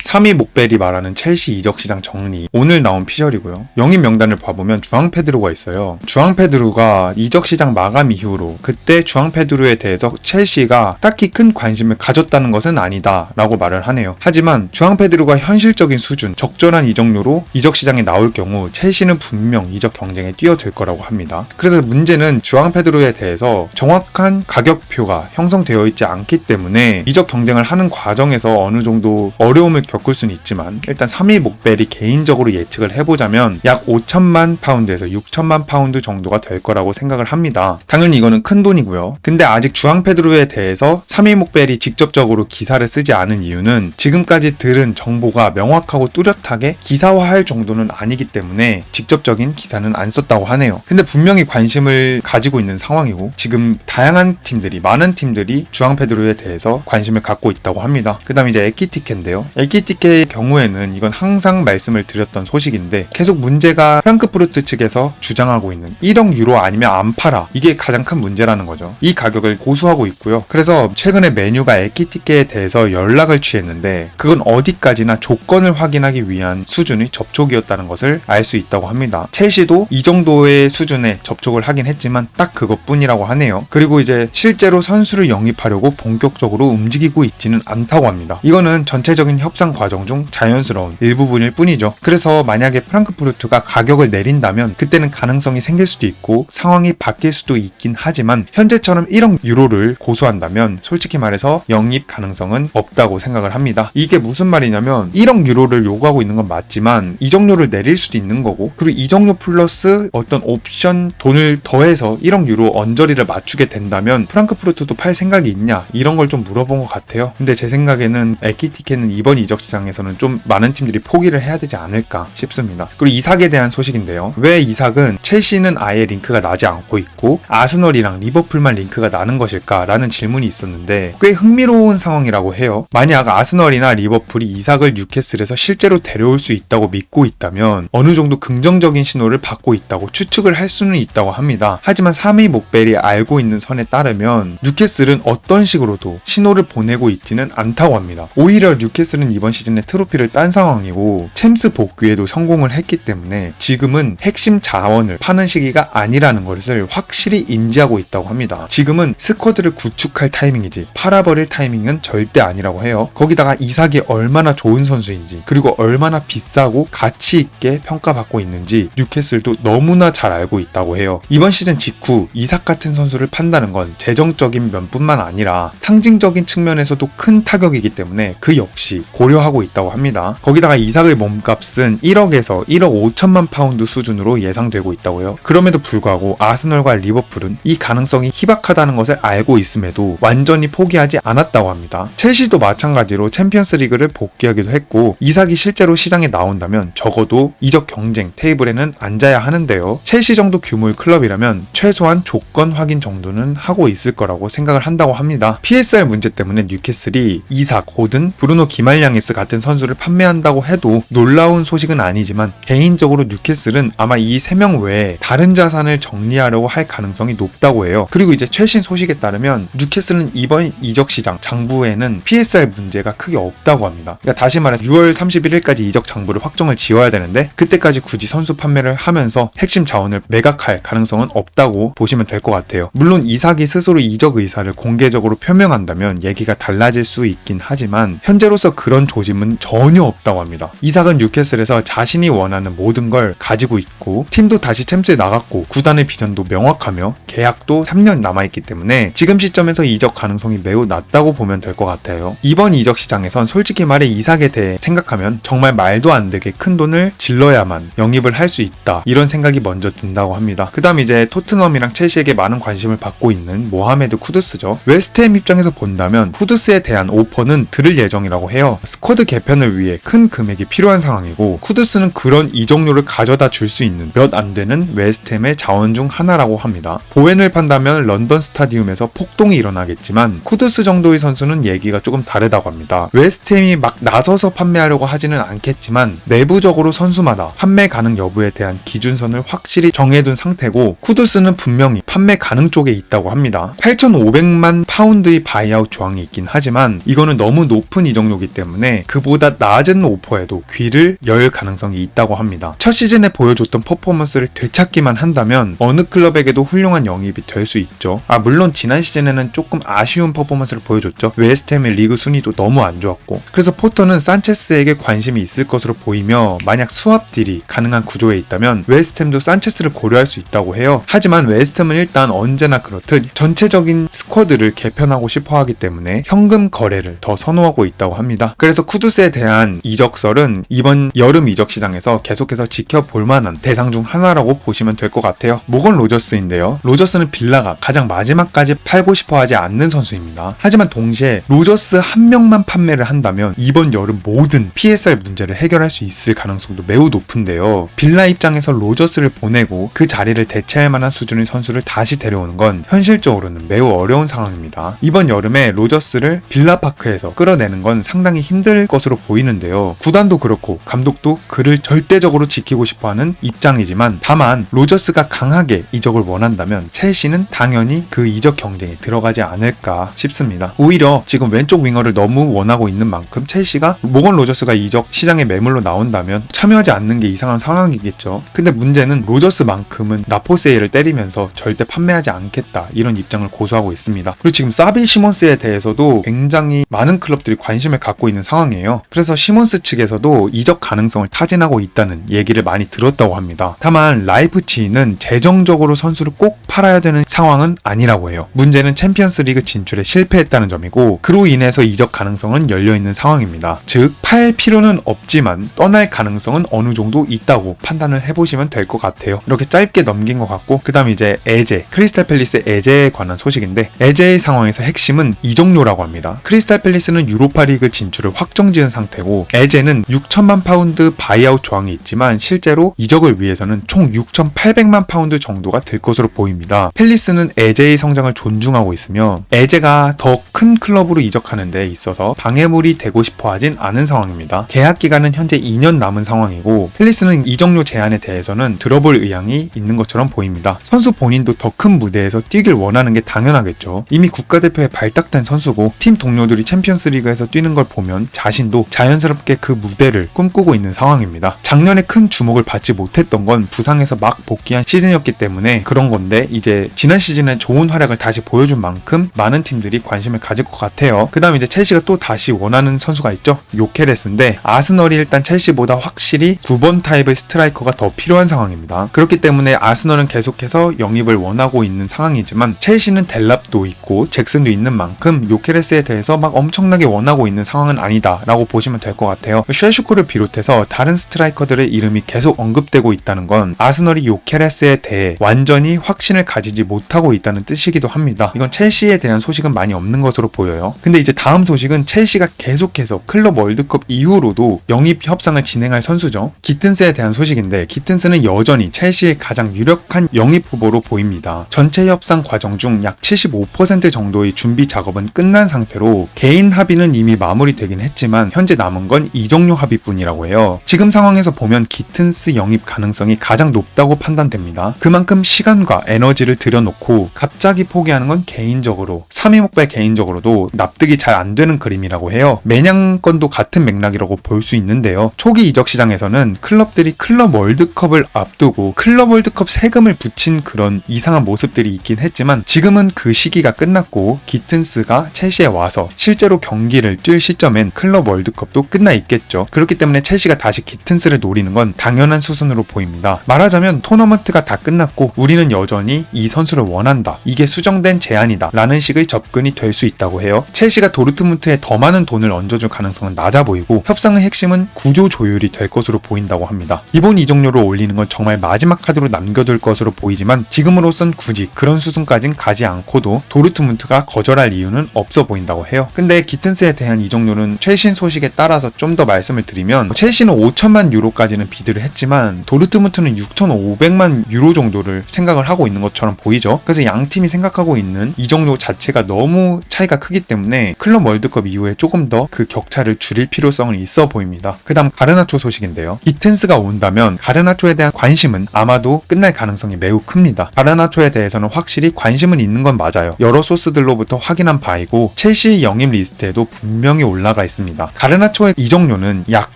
3위 목벨이 말하는 첼시 이적 시장 정리, 오늘 나온 피셜이고요. 영입 명단을 봐보면 주앙 페드로가 있어요. 주앙 페드로가 이적 시장 마감 이후로 그때 주앙 페드로에 대해서 첼시가 딱히 큰 관심을 가졌다는 것은 아니다 라고 말을 하네요. 하지만 주앙 페드로가 현실적인 수준, 적절한 이적료로 이적 시장에 나올 경우 첼시는 분명 이적 경쟁에 뛰어들 거라고 합니다. 그래서 문제는 주앙 페드로에 대해서 정확한 가격표가 형성되어 있지 않기 때문에 이적 경쟁을 하는 과정에서 어느 정도 어려움을 겪을 수는 있지만, 일단 3위 목벨이 개인적으로 예측을 해보자면 약 5천만 파운드에서 6천만 파운드 정도가 될 거라고 생각을 합니다. 당연히 이거는 큰 돈이고요. 근데 아직 주앙 페드로에 대해서 3위 목벨이 직접적으로 기사를 쓰지 않은 이유는 지금까지 들은 정보가 명확하고 뚜렷하게 기사화할 정도는 아니기 때문에 직접적인 기사는 안 썼다고 하네요. 근데 분명히 관심을 가지고 있는 상황이고, 지금 다양한 팀들이, 많은 팀들이 주앙 페드로에 대해서 관심을 갖고 있다고 합니다. 그 다음에 이제 에키티케인데요. 에키티케의 경우에는 이건 항상 말씀을 드렸던 소식인데 계속 문제가 프랑크푸르트 측에서 주장하고 있는 1억 유로 아니면 안 팔아, 이게 가장 큰 문제라는 거죠. 이 가격을 고수하고 있고요. 그래서 최근에 메뉴가 에키티케에 대해서 연락을 취했는데 그건 어디까지나 조건을 확인하기 위한 수준의 접촉이었다는 것을 알 수 있다고 합니다. 첼시도 이 정도의 수준의 접촉을 하긴 했지만 딱 그것뿐이라고 하네요. 그리고 이제 실제로 선수를 영입하려고 본격적으로 움직이고 있지는 않다고 합니다. 이거는 전체적인 협상 과정 중 자연스러운 일부분일 뿐이죠. 그래서 만약에 프랑크푸르트가 가격을 내린다면 그때는 가능성이 생길 수도 있고 상황이 바뀔 수도 있긴 하지만, 현재처럼 1억 유로를 고수한다면 솔직히 말해서 영입 가능성은 없다고 생각을 합니다. 이게 무슨 말이냐면 1억 유로를 요구하고 있는 건 맞지만 이적료를 내릴 수도 있는 거고, 그리고 이적료 플러스 어떤 옵션 돈을 더해서 1억 유로 언저리를 맞추게 된다면 프랑크푸르트도 팔 생각이 있냐, 이런 걸 좀 물어본 것 같아요. 근데 제 생각에는 에키티케는 이번 이적 시장에서는 좀 많은 팀들이 포기를 해야 되지 않을까 싶습니다. 그리고 이삭에 대한 소식인데요. 왜 이삭은 첼시는 아예 링크가 나지 않고 있고 아스널이랑 리버풀만 링크가 나는 것일까 라는 질문이 있었는데 꽤 흥미로운 상황이라고 해요. 만약 아스널이나 리버풀이 이삭을 뉴캐슬에서 실제로 데려올 수 있다고 믿고 있다면 어느 정도 긍정적인 신호를 받고 있다고 추측을 할 수는 있다고 합니다. 하지만 3위 목벨이 알고 있는 선에 따르면 뉴캐슬은 어떤 식으로도 신호를 보내고 있지는 않다고 합니다. 오히려 뉴캐슬은 이번 시즌에 트로피를 딴 상황이고 챔스 복귀에도 성공을 했기 때문에 지금은 핵심 자원을 파는 시기가 아니라는 것을 확실히 인지하고 있다고 합니다. 지금은 스쿼드를 구축할 타이밍이지 팔아버릴 타이밍은 절대 아니라고 해요. 거기다가 이삭이 얼마나 좋은 선수인지, 그리고 얼마나 비싸고 가치 있게 평가받고 있는지 뉴캐슬도 너무나 잘 알고 있다고 해요. 이번 시즌 직후 이삭 같은 선수를 판다는 건 재정적인 면뿐만 아니라 상징적인 측면에서도 큰 타격이기 때문에 그 역시 고려하고 있다고 합니다. 거기다가 이삭의 몸값은 1억에서 1억 5천만 파운드 수준으로 예상되고 있다고요. 그럼에도 불구하고 아스널과 리버풀은 이 가능성이 희박하다는 것을 알고 있음에도 완전히 포기하지 않았다고 합니다. 첼시도 마찬가지로 챔피언스 리그를 복귀하기도 했고, 이삭이 실제로 시장에 나온다면 적어도 이적 경쟁 테이블에는 앉아야 하는데요. 첼시 정도 규모의 클럽이라면 최소한 조건 확인 정도는 하고 있을 거라고 생각을 한다고 합니다. PSR 문제 때문에 뉴캐슬이 이삭, 고든, 브루노 기말량이스 같은 선수를 판매한다고 해도 놀라운 소식은 아니지만 개인적으로 뉴캐슬은 아마 이 3명 외에 다른 자산을 정리하려고 할 가능성이 높다고 해요. 그리고 이제 최신 소식에 따르면 뉴캐슬은 이번 이적 시장 장부에는 PSR 문제가 크게 없다고 합니다. 그러니까 다시 말해서 6월 31일까지 이적 장부를 확정을 지어야 되는데 그때까지 굳이 선수 판매를 하면서 핵심 자원을 매각할 가능성은 없다고 보시면 될 것 같아요. 물론 이삭이 스스로 이적 의사를 공개적으로 표명한다면 얘기가 달라질 수 있긴 하지만 현재로서 그런 조짐은 전혀 없다고 합니다. 이삭은 뉴캐슬에서 자신이 원하는 모든 걸 가지고 있고 팀도 다시 챔스에 나갔고 구단의 비전도 명확하며 계약도 3년 남아있기 때문에 지금 시점에서 이적 가능성이 매우 낮다고 보면 될 것 같아요. 이번 이적 시장에선 솔직히 말해 이삭에 대해 생각하면 정말 말도 안 되게 큰 돈을 질러야만 영입을 할 수 있다, 이런 생각이 먼저 든다고 합니다. 그 다음 이제 토트넘이랑 첼시에게 많은 관심을 받고 있는 모하메드 쿠두스죠. 웨스트햄 입장에서 본다면 쿠두스에 대한 오퍼는 들을 예정이라고 해요. 스쿼드 개편을 위해 큰 금액이 필요한 상황이고 쿠두스는 그런 이적료를 가져다 줄 수 있는 몇 안 되는 웨스트햄의 자원 중 하나라고 합니다. 보웬을 판다면 런던 스타디움에서 폭동이 일어나겠지만 쿠두스 정도의 선수는 얘기가 조금 다르다고 합니다. 웨스트햄이 막 나서서 판매하려고 하지는 않겠지만 내부적으로 선수마다 판매 가능 여부에 대한 기준선을 확실히 정해둔 상태고 쿠두스는 분명히 판매 가능 쪽에 있다고 합니다. 8,500만 파운드의 바이아웃 조항이 있긴 하지만 이거는 너무 높은 이적료이기 때문에 때문에 그보다 낮은 오퍼에도 귀를 열 가능성이 있다고 합니다. 첫 시즌에 보여줬던 퍼포먼스를 되찾기만 한다면 어느 클럽에게도 훌륭한 영입이 될 수 있죠. 물론 지난 시즌에는 조금 아쉬운 퍼포먼스를 보여줬죠. 웨스트햄의 리그 순위도 너무 안 좋았고. 그래서 포터는 산체스에게 관심이 있을 것으로 보이며 만약 스왑 딜이 가능한 구조에 있다면 웨스트햄도 산체스를 고려할 수 있다고 해요. 하지만 웨스트햄은 일단 언제나 그렇듯 전체적인 스쿼드를 개편하고 싶어 하기 때문에 현금 거래를 더 선호하고 있다고 합니다. 그래서 쿠두스에 대한 이적설은 이번 여름 이적 시장에서 계속해서 지켜볼 만한 대상 중 하나라고 보시면 될 것 같아요. 모건 로저스인데요. 로저스는 빌라가 가장 마지막까지 팔고 싶어 하지 않는 선수입니다. 하지만 동시에 로저스 한 명만 판매를 한다면 이번 여름 모든 PSR 문제를 해결할 수 있을 가능성도 매우 높은데요. 빌라 입장에서 로저스를 보내고 그 자리를 대체할 만한 수준의 선수를 다시 데려오는 건 현실적으로는 매우 어려운 상황입니다. 이번 여름에 로저스를 빌라파크에서 끌어내는 건 상당히 힘들 것으로 보이는데요. 구단도 그렇고 감독도 그를 절대적으로 지키고 싶어하는 입장이지만 다만 로저스가 강하게 이적을 원한다면 첼시는 당연히 그 이적 경쟁에 들어가지 않을까 싶습니다. 오히려 지금 왼쪽 윙어를 너무 원하고 있는 만큼 첼시가 모건 로저스가 이적 시장에 매물로 나온다면 참여하지 않는 게 이상한 상황이겠죠. 근데 문제는 로저스만큼은 나포세이를 때리면서 절대 판매하지 않겠다 이런 입장을 고수하고 있습니다. 그리고 지금 사비 시몬스에 대해서도 굉장히 많은 클럽들이 관심을 갖고 있는 상황이에요. 그래서 시몬스 측에서도 이적 가능성을 타진하고 있다는 얘기를 많이 들었다고 합니다. 다만 라이프치히는 재정적으로 선수를 꼭 팔아야 되는 상황은 아니라고 해요. 문제는 챔피언스 리그 진출에 실패했다는 점이고 그로 인해서 이적 가능성은 열려있는 상황입니다. 즉 팔 필요는 없지만 떠날 가능성은 어느 정도 있다고 판단을 해보시면 될 것 같아요. 이렇게 짧게 넘긴 것 같고 그 다음 이제 에제, 크리스탈 팰리스 에제에 관한 소식인데 에제의 상황에서 핵심은 이적료라고 합니다. 크리스탈 팰리스는 유로파 리그 진출을 확정지은 상태고 에제는 6천만 파운드 바이아웃 조항이 있지만 실제로 이적을 위해서는 총 6,800만 파운드 정도가 될 것으로 보입니다. 팰리스는 에제의 성장을 존중하고 있으며 에제가 더 큰 클럽으로 이적하는 데 있어서 방해물이 되고 싶어 하진 않은 상황입니다. 계약 기간은 현재 2년 남은 상황이고 팰리스는 이적료 제한에 대해서는 들어볼 의향이 있는 것처럼 보입니다. 선수 본인도 더 큰 무대에서 뛰길 원하는 게 당연하겠죠. 이미 국가대표에 발탁된 선수고 팀 동료들이 챔피언스 리그에서 뛰는 걸 보면 자신도 자연스럽게 그 무대를 꿈꾸고 있는 상황입니다. 작년에 큰 주목을 받지 못했던 건 부상에서 막 복귀한 시즌이었기 때문에 그런 건데 이제 지난 시즌에 좋은 활약을 다시 보여준 만큼 많은 팀들이 관심을 가질 것 같아요. 그 다음 이제 첼시가 또 다시 원하는 선수가 있죠. 요케레스인데 아스널이 일단 첼시보다 확실히 9번 타입의 스트라이커가 더 필요한 상황입니다. 그렇기 때문에 아스널은 계속해서 영입을 원하고 있는 상황이지만 첼시는 델랍도 있고 잭슨도 있는 만큼 요케레스에 대해서 막 엄청나게 원하고 있는 상황은 아니다 라고 보시면 될 것 같아요. 쉐슈코를 비롯해서 다른 스트라이커들의 이름이 계속 언급되고 있다는 건 아스널이 요케레스에 대해 완전히 확신을 가지지 못하고 있다는 뜻이기도 합니다. 이건 첼시에 대한 소식은 많이 없는 것으로 보여요. 근데 이제 다음 소식은 첼시가 계속해서 클럽 월드컵 이후로도 영입 협상을 진행할 선수죠. 기튼스에 대한 소식인데 기튼스는 여전히 첼시의 가장 유력한 영입 후보로 보입니다. 전체 협상 과정 중 약 75% 정도의 준비 작업은 끝난 상태로 개인 합의는 이미 마무리되긴 했지만 현재 남은 건 이적료 합의뿐이라고 해요. 지금 상황에서 보면 기튼스 영입 가능성이 가장 높다고 판단됩니다. 그만큼 시간과 에너지를 들여놓고 갑자기 포기하는 건 개인적으로 3위 목배 개인적으로도 납득이 잘 안 되는 그림이라고 해요. 매냥 건도 같은 맥락이라고 볼 수 있는데요. 초기 이적 시장에서는 클럽들이 클럽 월드컵을 앞두고 클럽 월드컵 세금을 붙인 그런 이상한 모습들이 있긴 했지만 지금은 그 시기가 끝났고 기튼스가 첼시에 와서 실제로 경기를 뛸 시점엔 클럽 월드컵도 끝나 있겠죠. 그렇기 때문에 첼시가 다시 기튼스를 노리는 건 당연한 수순으로 보입니다. 말하자면 토너먼트가 다 끝났고 우리는 여전히 이 선수를 원한다. 이게 수정된 제안이다. 라는 식의 접근이 될 수 있다고 해요. 첼시가 도르트문트에 더 많은 돈을 얹어줄 가능성은 낮아 보이고 협상의 핵심은 구조 조율이 될 것으로 보인다고 합니다. 기본 이적료를 올리는 건 정말 마지막 카드로 남겨둘 것으로 보이지만 지금으로선 굳이 그런 수순까진 가지 않고도 도르트문트가 거절할 이유는 없어 보인다고 해요. 근데 기튼스에 대한 이적료는 최신 소식에 따라서 좀 더 말씀을 드리면 첼시는 5천만 유로까지는 비드를 했지만 도르트문트는 6,500만 유로 정도를 생각을 하고 있는 것처럼 보이죠. 그래서 양 팀이 생각하고 있는 이적료 자체가 너무 차이가 크기 때문에 클럽 월드컵 이후에 조금 더 그 격차를 줄일 필요성은 있어 보입니다. 그 다음 가르나초 소식인데요. 기튼스가 온다면 가르나초에 대한 관심은 아마도 끝날 가능성이 매우 큽니다. 가르나초에 대해서는 확실히 관심은 있는 건 맞아요. 여러 소스들로부터 확인한 바이고 첼시 영입 리스트에도 분명히 올라가 있습니다. 있습니다. 가르나초의 이적료는 약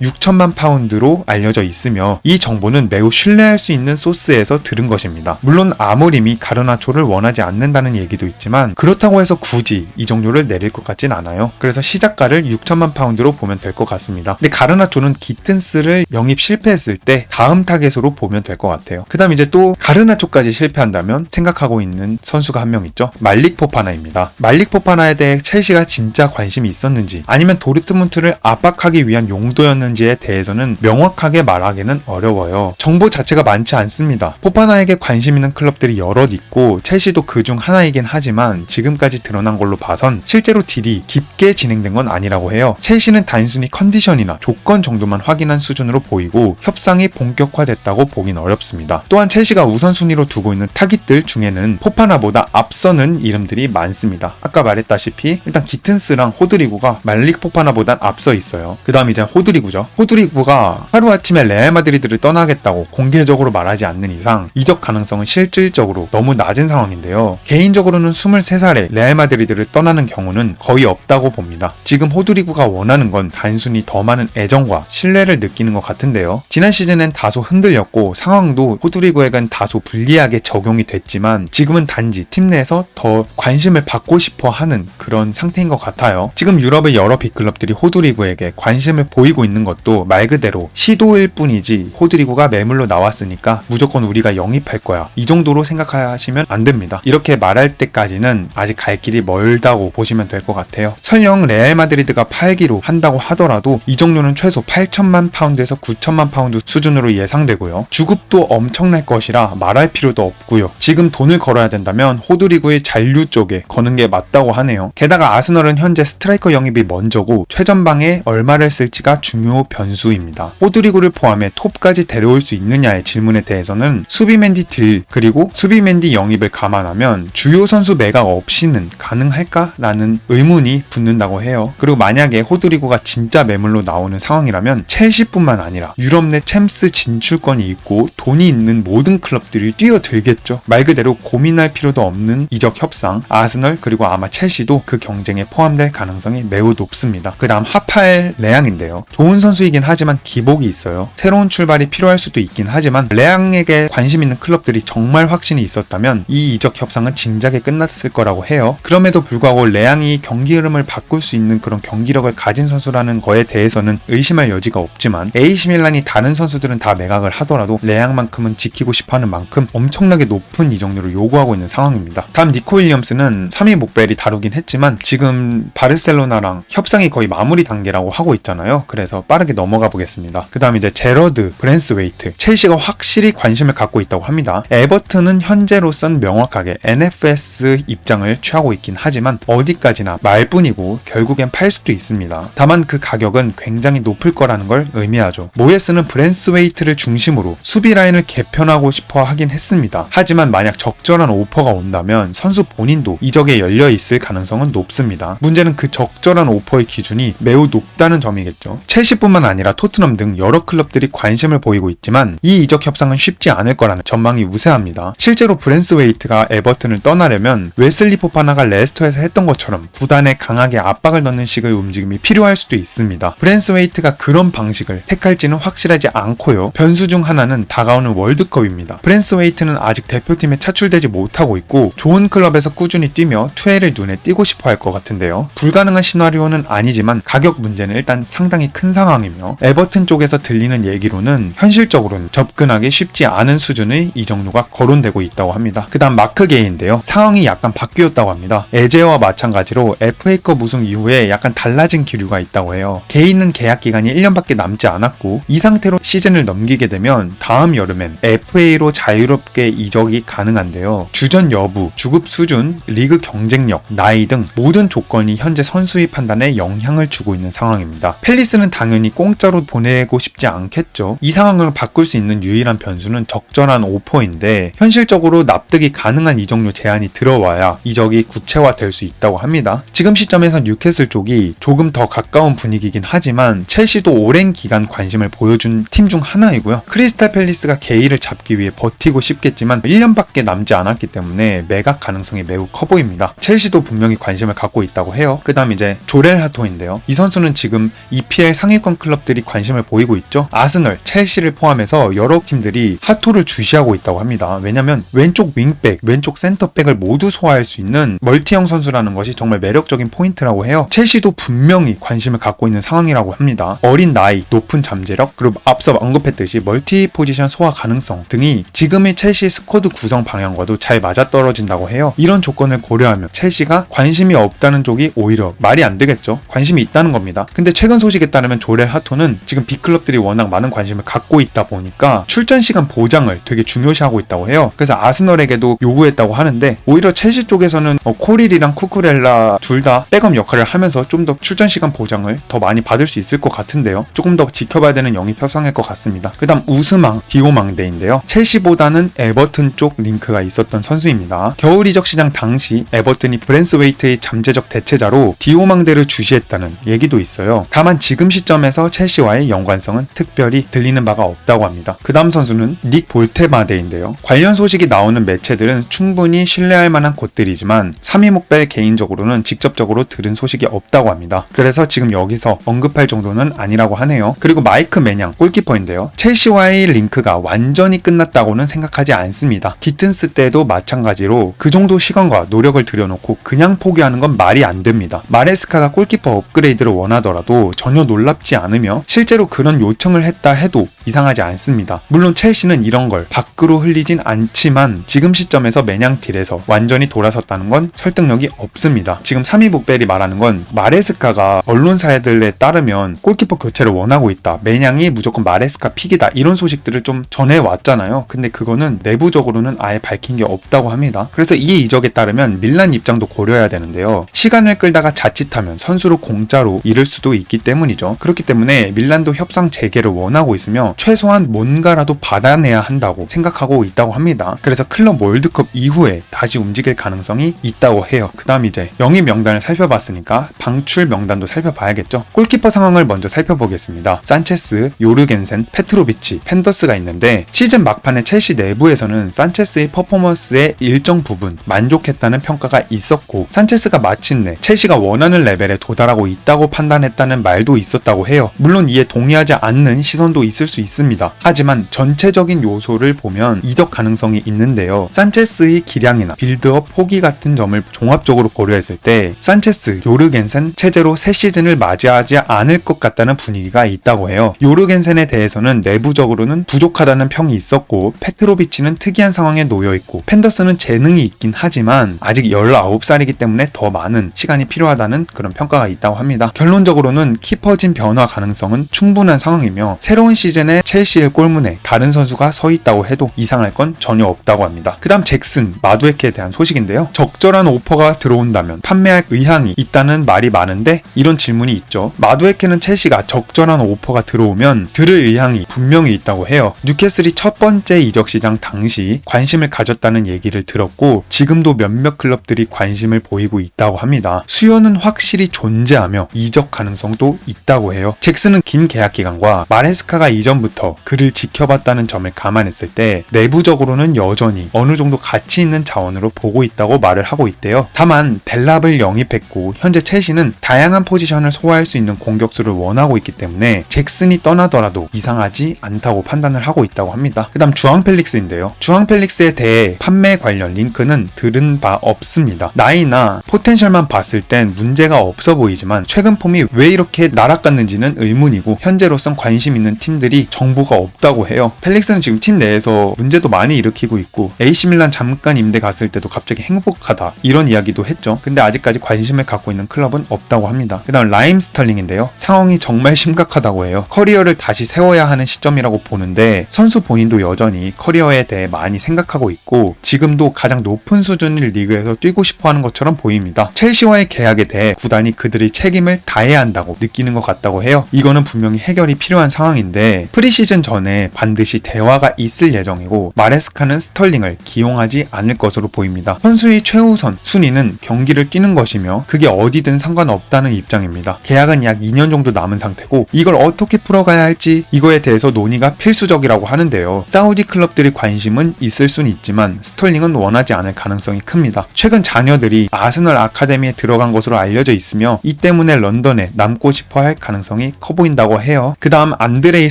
6천만 파운드로 알려져 있으며 이 정보는 매우 신뢰할 수 있는 소스에서 들은 것입니다. 물론 아모림이 가르나초를 원하지 않는다는 얘기도 있지만 그렇다고 해서 굳이 이적료를 내릴 것 같진 않아요. 그래서 시작가를 6천만 파운드로 보면 될 것 같습니다. 근데 가르나초는 기튼스를 영입 실패했을 때 다음 타겟으로 보면 될 것 같아요. 그 다음 이제 또 가르나초까지 실패한다면 생각하고 있는 선수가 한 명 있죠. 말릭 포파나입니다. 말릭 포파나에 대해 첼시가 진짜 관심이 있었는지 아니면 도르트문트를 압박하기 위한 용도였는지에 대해서는 명확하게 말하기는 어려워요. 정보 자체가 많지 않습니다. 포파나에게 관심 있는 클럽들이 여럿 있고 첼시도 그중 하나이긴 하지만 지금까지 드러난 걸로 봐선 실제로 딜이 깊게 진행된 건 아니라고 해요. 첼시는 단순히 컨디션이나 조건 정도만 확인한 수준으로 보이고 협상이 본격화됐다고 보긴 어렵습니다. 또한 첼시가 우선순위로 두고 있는 타깃들 중에는 포파나보다 앞서는 이름들이 많습니다. 아까 말했다시피 일단 기튼스랑 호드리구가 말릭 포파나보단 앞서 있어요. 그 다음 이제 호드리구죠. 호드리구가 하루아침에 레알 마드리드를 떠나겠다고 공개적으로 말하지 않는 이상 이적 가능성은 실질적으로 너무 낮은 상황인데요. 개인적으로는 23살에 레알 마드리드를 떠나는 경우는 거의 없다고 봅니다. 지금 호드리구가 원하는 건 단순히 더 많은 애정과 신뢰를 느끼는 것 같은데요. 지난 시즌엔 다소 흔들렸고 상황도 호드리구에겐 다소 불리하게 적용이 됐지만 지금은 단지 팀 내에서 더 관심을 받고 싶어 하는 그런 상태인 것 같아요. 지금 유럽의 여러 빅클럽들이 호드리구에게 관심을 보이고 있는 것도 말 그대로 시도일 뿐이지 호드리구가 매물로 나왔으니까 무조건 우리가 영입할 거야 이 정도로 생각하시면 안 됩니다. 이렇게 말할 때까지는 아직 갈 길이 멀다고 보시면 될 것 같아요. 설령 레알 마드리드가 팔기로 한다고 하더라도 이적료는 최소 8천만 파운드에서 9천만 파운드 수준으로 예상되고요. 주급도 엄청날 것이라 말할 필요도 없고요. 지금 돈을 걸어야 된다면 호드리구의 잔류 쪽에 거는 게 맞다고 하네요. 게다가 아스널은 현재 스트라이커 영입이 먼저고 최전방에 얼마를 쓸지가 중요 변수입니다. 호드리구를 포함해 톱까지 데려올 수 있느냐의 질문에 대해서는 수비맨디 딜 그리고 수비맨디 영입을 감안하면 주요 선수 매각 없이는 가능할까라는 의문이 붙는다고 해요. 그리고 만약에 호드리구가 진짜 매물로 나오는 상황이라면 첼시뿐만 아니라 유럽 내 챔스 진출권이 있고 돈이 있는 모든 클럽들이 뛰어들겠죠. 말 그대로 고민할 필요도 없는 이적 협상, 아스널 그리고 아마 첼시도 그 경쟁에 포함될 가능성이 매우 높습니다. 그 다음 하파엘 레앙인데요. 좋은 선수이긴 하지만 기복이 있어요. 새로운 출발이 필요할 수도 있긴 하지만 레앙에게 관심 있는 클럽들이 정말 확신이 있었다면 이 이적 협상은 진작에 끝났을 거라고 해요. 그럼에도 불구하고 레앙이 경기 흐름을 바꿀 수 있는 그런 경기력을 가진 선수라는 거에 대해서는 의심할 여지가 없지만 AC 밀란이 다른 선수들은 다 매각을 하더라도 레앙만큼은 지키고 싶어하는 만큼 엄청나게 높은 이적료를 요구하고 있는 상황입니다. 다음 니코 윌리엄스는 3위 목벨이 다루긴 했지만 지금 바르셀로나랑 협상이 거의 마무리 단계라고 하고 있잖아요. 그래서 빠르게 넘어가 보겠습니다. 그 다음 이제 제러드 브랜스웨이트, 첼시가 확실히 관심을 갖고 있다고 합니다. 에버튼은 현재로선 명확하게 NFS 입장을 취하고 있긴 하지만 어디까지나 말뿐이고 결국엔 팔 수도 있습니다. 다만 그 가격은 굉장히 높을 거라는 걸 의미하죠. 모예스는 브랜스웨이트를 중심으로 수비 라인을 개편하고 싶어 하긴 했습니다. 하지만 만약 적절한 오퍼가 온다면 선수 본인도 이적에 열려 있을 가능성은 높습니다. 문제는 그 적절한 오퍼의 기준이 매우 높다는 점이겠죠. 첼시뿐만 아니라 토트넘 등 여러 클럽들이 관심을 보이고 있지만 이 이적 협상은 쉽지 않을 거라는 전망이 우세합니다. 실제로 브랜스웨이트가 에버튼을 떠나려면 웨슬리 포파나가 레스터에서 했던 것처럼 구단에 강하게 압박을 넣는 식의 움직임이 필요할 수도 있습니다. 브랜스웨이트가 그런 방식을 택할지는 확실하지 않고요. 변수 중 하나는 다가오는 월드컵입니다. 브랜스웨이트는 아직 대표팀에 차출되지 못하고 있고 좋은 클럽에서 꾸준히 뛰며 투엘을 눈에 띄고 싶어 할 것 같은데요. 불가능한 시나리오는 아니지만 가격 문제는 일단 상당히 큰 상황이며 에버튼 쪽에서 들리는 얘기로는 현실적으로는 접근하기 쉽지 않은 수준의 이적료가 거론되고 있다고 합니다. 그 다음 마크 게이인데요. 상황이 약간 바뀌었다고 합니다. 에제와 마찬가지로 FA컵 우승 이후에 약간 달라진 기류가 있다고 해요. 게이는 계약 기간이 1년밖에 남지 않았고 이 상태로 시즌을 넘기게 되면 다음 여름엔 FA로 자유롭게 이적이 가능한데요. 주전 여부, 주급 수준, 리그 경쟁력, 나이 등 모든 조건이 현재 선수의 판단에 영향을 주고 있는 상황입니다. 팰리스는 당연히 공짜로 보내고 싶지 않겠죠. 이 상황을 바꿀 수 있는 유일한 변수는 적절한 오퍼인데 현실적으로 납득이 가능한 이적료 제한이 들어와야 이적이 구체화될 수 있다고 합니다. 지금 시점에서 뉴캐슬 쪽이 조금 더 가까운 분위기긴 하지만 첼시도 오랜 기간 관심을 보여준 팀 중 하나이고요. 크리스탈 팰리스가 게이를 잡기 위해 버티고 싶겠지만 1년밖에 남지 않았기 때문에 매각 가능성이 매우 커 보입니다. 첼시도 분명히 관심을 갖고 있다고 해요. 그 다음 이제 조렐 하토인데요. 이 선수는 지금 EPL 상위권 클럽들이 관심을 보이고 있죠. 아스널, 첼시를 포함해서 여러 팀들이 핫토를 주시하고 있다고 합니다. 왜냐면 왼쪽 윙백, 왼쪽 센터백을 모두 소화할 수 있는 멀티형 선수라는 것이 정말 매력적인 포인트라고 해요. 첼시도 분명히 관심을 갖고 있는 상황이라고 합니다. 어린 나이, 높은 잠재력, 그리고 앞서 언급했듯이 멀티 포지션 소화 가능성 등이 지금의 첼시 스쿼드 구성 방향과도 잘 맞아떨어진다고 해요. 이런 조건을 고려하면 첼시가 관심이 없다는 쪽이 오히려 말이 안 되겠죠. 관심이 있다는 겁니다. 근데 최근 소식에 따르면 조렐 하토는 지금 빅클럽들이 워낙 많은 관심을 갖고 있다 보니까 출전 시간 보장을 되게 중요시하고 있다고 해요. 그래서 아스널에게도 요구했다고 하는데 오히려 첼시 쪽에서는 코릴이랑 쿠쿠렐라 둘 다 백업 역할을 하면서 좀 더 출전 시간 보장을 더 많이 받을 수 있을 것 같은데요. 조금 더 지켜봐야 되는 영입 협상일 것 같습니다. 그 다음 우스망 디오망데인데요. 첼시보다는 에버튼 쪽 링크가 있었던 선수입니다. 겨울 이적 시장 당시 에버튼이 브랜스웨이트의 잠재적 대체자로 디오망데를 주시했다는 얘기도 있어요. 다만 지금 시점에서 첼시와의 연관성은 특별히 들리는 바가 없다고 합니다. 그 다음 선수는 닉 볼테마데인데요. 관련 소식이 나오는 매체들은 충분히 신뢰할 만한 곳들이지만 3위 목벨 개인적으로는 직접적으로 들은 소식이 없다고 합니다. 그래서 지금 여기서 언급할 정도는 아니라고 하네요. 그리고 마이크 매냥 골키퍼인데요. 첼시와의 링크가 완전히 끝났다고는 생각하지 않습니다. 기튼스 때도 마찬가지로 그 정도 시간과 노력을 들여놓고 그냥 포기하는 건 말이 안 됩니다. 마레스카가 골키퍼 업그레이드를 원하더라도 전혀 놀랍지 않으며 실제로 그런 요청을 했다 해도 이상하지 않습니다. 물론 첼시는 이런 걸 밖으로 흘리진 않지만 지금 시점에서 매냥 딜에서 완전히 돌아섰다는 건 설득력이 없습니다. 지금 3위 목벨이 말하는 건 마레스카가 언론사들에 따르면 골키퍼 교체를 원하고 있다. 매냥이 무조건 마레스카 픽이다. 이런 소식들을 좀 전해왔잖아요. 근데 그거는 내부적으로는 아예 밝힌 게 없다고 합니다. 그래서 이 이적에 따르면 밀란 입장도 고려해야 되는데요. 시간을 끌다가 자칫하면 선수로 공짜로 잃을 수도 있기 때문이죠. 그렇기 때문에 밀란도 협상 재개를 원하고 있으며 최소한 뭔가라도 받아내야 한다고 생각하고 있다고 합니다. 그래서 클럽 월드컵 이후에 다시 움직일 가능성이 있다고 해요. 그 다음 이제 영입 명단을 살펴봤으니까 방출 명단도 살펴봐야겠죠. 골키퍼 상황을 먼저 살펴보겠습니다. 산체스, 요르겐센, 페트로비치, 펜더스가 있는데 시즌 막판에 첼시 내부에서는 산체스의 퍼포먼스에 일정 부분 만족했다는 평가가 있었고 산체스가 마침내 첼시가 원하는 레벨에 도달하고 있다고 판단했다는 말도 있었다고 해요. 물론 이에 동의하지 않는 시선도 있을 수 있습니다. 하지만 전체적인 요소를 보면 이적 가능성이 있는데요. 산체스의 기량이나 빌드업 포기 같은 점을 종합적으로 고려했을 때 산체스, 요르겐센 체제로 새 시즌을 맞이하지 않을 것 같다는 분위기가 있다고 해요. 요르겐센에 대해서는 내부적으로는 부족하다는 평이 있었고 페트로비치는 특이한 상황에 놓여있고 펜더스는 재능이 있긴 하지만 아직 19살이기 때문에 더 많은 시간이 필요하다는 그런 평가가 있다고 합니다. 결론적으로는 키퍼진 변화 가능성은 충분한 상황이며 새로운 시즌에 첼시의 골문에 다른 선수가 서 있다고 해도 이상할 건 전혀 없다고 합니다. 그 다음 잭슨, 마두에케에 대한 소식인데요. 적절한 오퍼가 들어온다면 판매할 의향이 있다는 말이 많은데 이런 질문이 있죠. 마두에케는 첼시가 적절한 오퍼가 들어오면 들을 의향이 분명히 있다고 해요. 뉴캐슬이 첫 번째 이적 시장 당시 관심을 가졌다는 얘기를 들었고 지금도 몇몇 클럽들이 관심을 보이고 있다고 합니다. 수요는 확실히 존재하며 이적 가능성도 있다고 해요. 잭슨은 긴 계약 기간과 마레스카가 이전부터 그를 지켜봤다는 점을 감안했을 때 내부적으로는 여전히 어느 정도 가치 있는 자원으로 보고 있다고 말을 하고 있대요. 다만 델랍을 영입했고 현재 첼시는 다양한 포지션을 소화할 수 있는 공격수를 원하고 있기 때문에 잭슨이 떠나더라도 이상하지 않다고 판단을 하고 있다고 합니다. 그 다음 주앙 펠릭스인데요. 주앙 펠릭스에 대해 판매 관련 링크는 들은 바 없습니다. 나이나 포텐셜만 봤을 땐 문제가 없어 보이지만 최근 폼이 왜 이렇게 나락갔는지는 의문이고 현재로선 관심 있는 팀들이 정보가 없다고 해요. 펠릭스는 지금 팀 내에서 문제도 많이 일으키고 있고 AC밀란 잠깐 임대 갔을 때도 갑자기 행복하다 이런 이야기도 했죠. 근데 아직까지 관심을 갖고 있는 클럽은 없다고 합니다. 그 다음 라임 스털링인데요. 상황이 정말 심각하다고 해요. 커리어를 다시 세워야 하는 시점이라고 보는데 선수 본인도 여전히 커리어에 대해 많이 생각하고 있고 지금도 가장 높은 수준의 리그에서 뛰고 싶어하는 것처럼 보입니다. 첼시와의 계약에 대해 구단이 그들의 책임을 다해야 한다고 느끼는 것 같다고 해요. 이거는 분명히 해결이 필요한 상황인데 프리시즌 전에 반드시 대화가 있을 예정이고 마레스카는 스털링을 기용하지 않을 것으로 보입니다. 선수의 최우선 순위는 경기를 뛰는 것이며 그게 어디든 상관없다는 입장입니다. 계약은 약 2년 정도 남은 상태고 이걸 어떻게 풀어가야 할지 이거에 대해서 논의가 필수적이라고 하는데요. 사우디 클럽들의 관심은 있을 수는 있지만 스털링은 원하지 않을 가능성이 큽니다. 최근 자녀들이 아스널 아카데미에 들어간 것으로 알려져 있으며 이 때문에 내년에 런던에 남고 싶어 할 가능성이 커 보인다고 해요. 그 다음 안드레이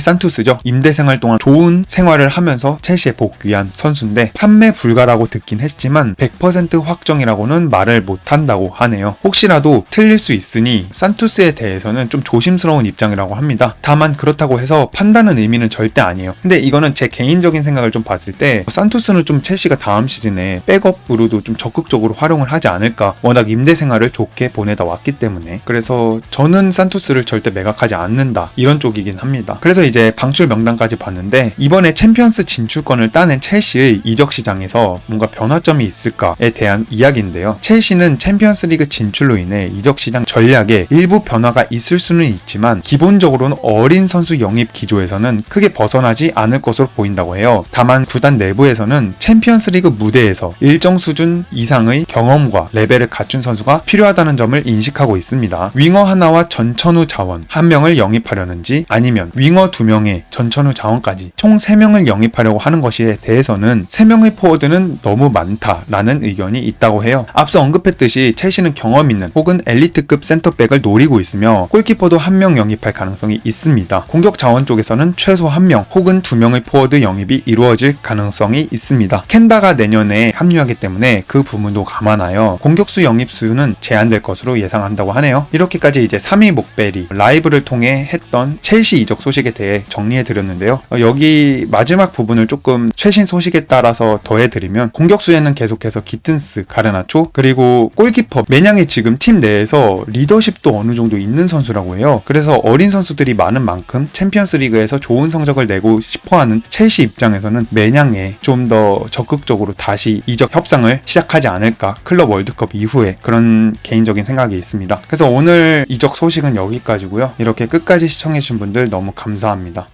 산투스죠. 임대 생활 동안 좋은 생활을 하면서 첼시에 복귀한 선수인데 판매 불가라고 듣긴 했지만 100% 확정이라고는 말을 못한다고 하네요. 혹시라도 틀릴 수 있으니 산투스에 대해서는 좀 조심스러운 입장이라고 합니다. 다만 그렇다고 해서 판다는 의미는 절대 아니에요. 근데 이거는 제 개인적인 생각을 좀 봤을 때 산투스는 좀 첼시가 다음 시즌에 백업으로도 좀 적극적으로 활용을 하지 않을까. 워낙 임대 생활을 좋게 보내다 왔기 때문에. 그래서 저는 산투스를 절대 매각하지 않는다 이런 쪽이긴 합니다. 그래서 이제 방출 명단까지 봤는데 이번에 챔피언스 진출권을 따낸 첼시의 이적 시장에서 뭔가 변화점이 있을까에 대한 이야기인데요. 첼시는 챔피언스 리그 진출로 인해 이적 시장 전략에 일부 변화가 있을 수는 있지만 기본적으로는 어린 선수 영입 기조에서는 크게 벗어나지 않을 것으로 보인다고 해요. 다만 구단 내부에서는 챔피언스 리그 무대에서 일정 수준 이상의 경험과 레벨을 갖춘 선수가 필요하다는 점을 인식하고 있습니다. 윙어 하나와 전천후 자원 한 명을 영입하려는지 아니면 윙어 2명에 전천후 자원까지 총 3명을 영입하려고 하는 것에 대해서는 3명의 포워드는 너무 많다라는 의견이 있다고 해요. 앞서 언급했듯이 첼시는 경험 있는 혹은 엘리트급 센터백을 노리고 있으며 골키퍼도 1명 영입할 가능성이 있습니다. 공격 자원 쪽에서는 최소 1명 혹은 2명의 포워드 영입이 이루어질 가능성이 있습니다. 켄다가 내년에 합류하기 때문에 그 부분도 감안하여 공격수 영입 수는 제한될 것으로 예상한다고 하네요. 이렇게까지 이제 3위 목베리 라이브를 통해 했던 첼시 이적 소식에 대해 정리해드렸는데요. 여기 마지막 부분을 조금 최신 소식에 따라서 더해드리면 공격수에는 계속해서 기튼스, 가르나초 그리고 골키퍼 매냥이 지금 팀 내에서 리더십도 어느 정도 있는 선수라고 해요. 그래서 어린 선수들이 많은 만큼 챔피언스 리그에서 좋은 성적을 내고 싶어하는 첼시 입장에서는 매냥에 좀 더 적극적으로 다시 이적 협상을 시작하지 않을까. 클럽 월드컵 이후에 그런 개인적인 생각이 있습니다. 그래서 오늘 이적 소식은 여기까지고요. 이렇게 끝까지 시청해주신 분들 너무 감사합니다.